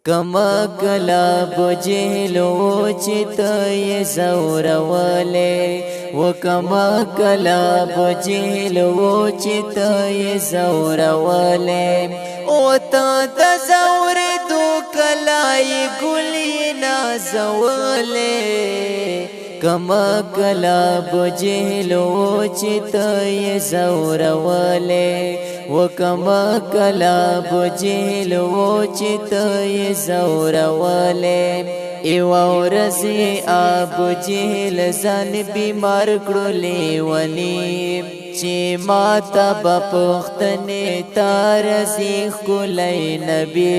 کما کلا بجهلو چتای زوراوالے و کما کلا بجهلو چتای زوراوالے او تا د زور دو کلای گلی نازوالے کما کلا بجهلو چتای زوراوالے و کما کلا بجهلو چتای زوراوالے ایوا ورځی ابو جهل ځان بیمار کړو لیونی چې ماته بپختنې تارزی کولای نبی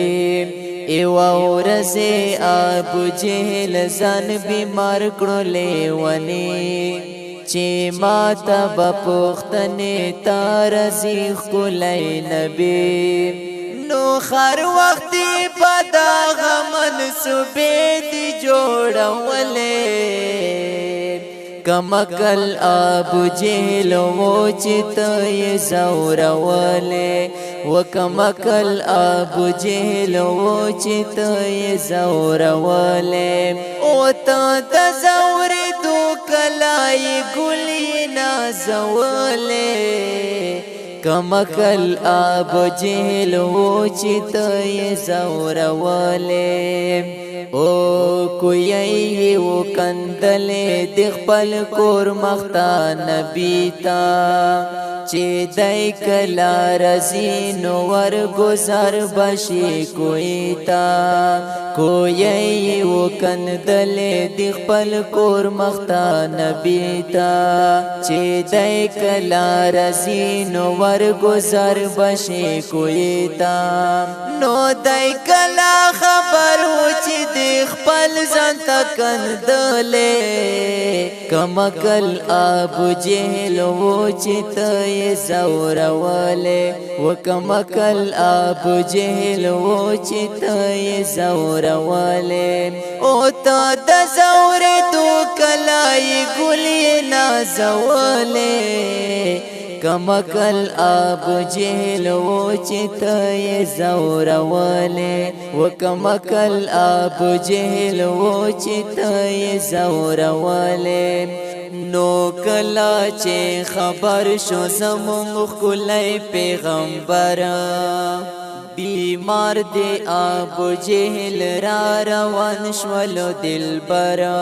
ایوا ورځی ابو جهل ځان بیمار کړو لیونی چې ماته بپختنې تارزی کولای نبی نو خر وخت پدا غمن سبید جوړولې کمکل ابو جهل و چتای زوراوالے و کمکل ابو جهل و چتای زوراوالے او تا د زور دو کلای گلی نازوالے کمکل ابو جهل و چتای زوراوالے او کوئی و کندل د خپل کور مختا نبی تا چې دای کلا رزي نو ور گزار بشي کوئی تا کوئی و کندل د خپل کور مختا نبی تا چې دای کلا رزي نو ور گزار بشي کوئی تا نو دای کلا خبر و چې د خپل ځان تکندلې کمکل ابو جهل و چتای زوراوالے و کمکل ابو جهل و چتای زوراوالے او تا د زور دو کلای گلی نازوالے کمکل ابو جهل و چتای زوراوالے و کمکل ابو جهل و چتای زوراوالے نو کلا چې خبر شو زمونږ ښکلی پیغمبر بیمار دی ابو جهل را روان شولو دلبرا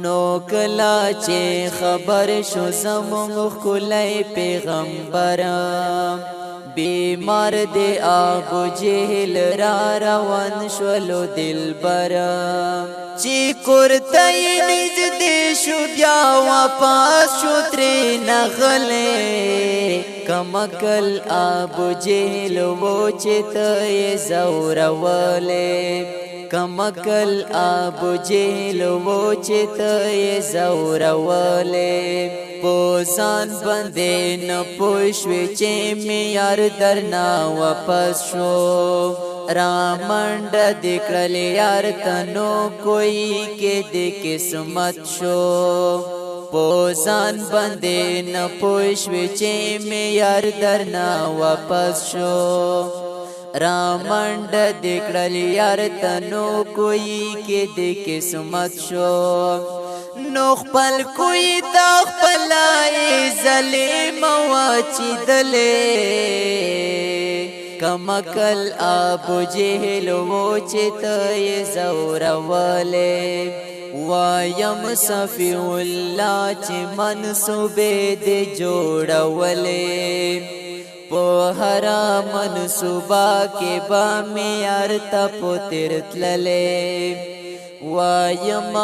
نو کلا چې خبر شو زمونږ ښکلی پیغمبر بیمار دی ابو جهل را روان شولو دلبرا چې کورته یې نږدې شو بیا واپس شو ترې نغلی کمکل ابو جهل و چتای زوراوالے کمکل ابو جهل و چتای زوراوالے پوزان بندې نه پوښوي چې میار درنا واپس شو رامنډ دکړل یار تنو کوئی کې د قسمت شو پوزان بندې نه پوښوي چې میار درنا واپس شو رامنډ دکړل یار تنو کوئی کې د قسمت شو نو خپل کوئی تا خپلای ظلم واچی دلې کمکل ابو جهل و چتای زوراوالے وایم صفی الله چې منصوبې د جوړولې په هر منصوبه کې با معیار ته پوتر تللې وایم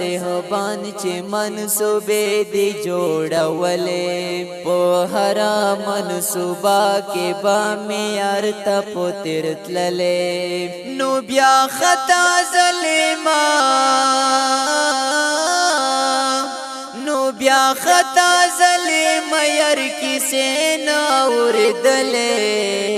رهبان چې منصوبې دی جوړولې په هر منصوبه کې با معیار ته پوتر تللې نو بیا خطا ظلما نو بیا خطا ظلما یار کیسې نه اوریدلې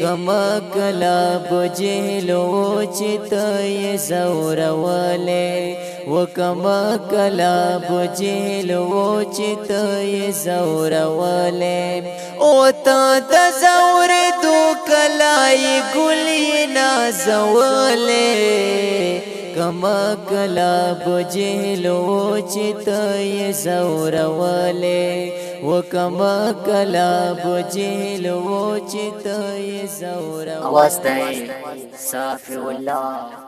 کمکل ابو جهل و چتای زوراوالے و کمکل ابو جهل و چتای زوراوالے او تا تزور دو کلائی گلی نازولے کما کلا بجہلو چتای زوراوالے و کما کلا بجہلو چتای زوراوالے آواز دیں صافی اللہ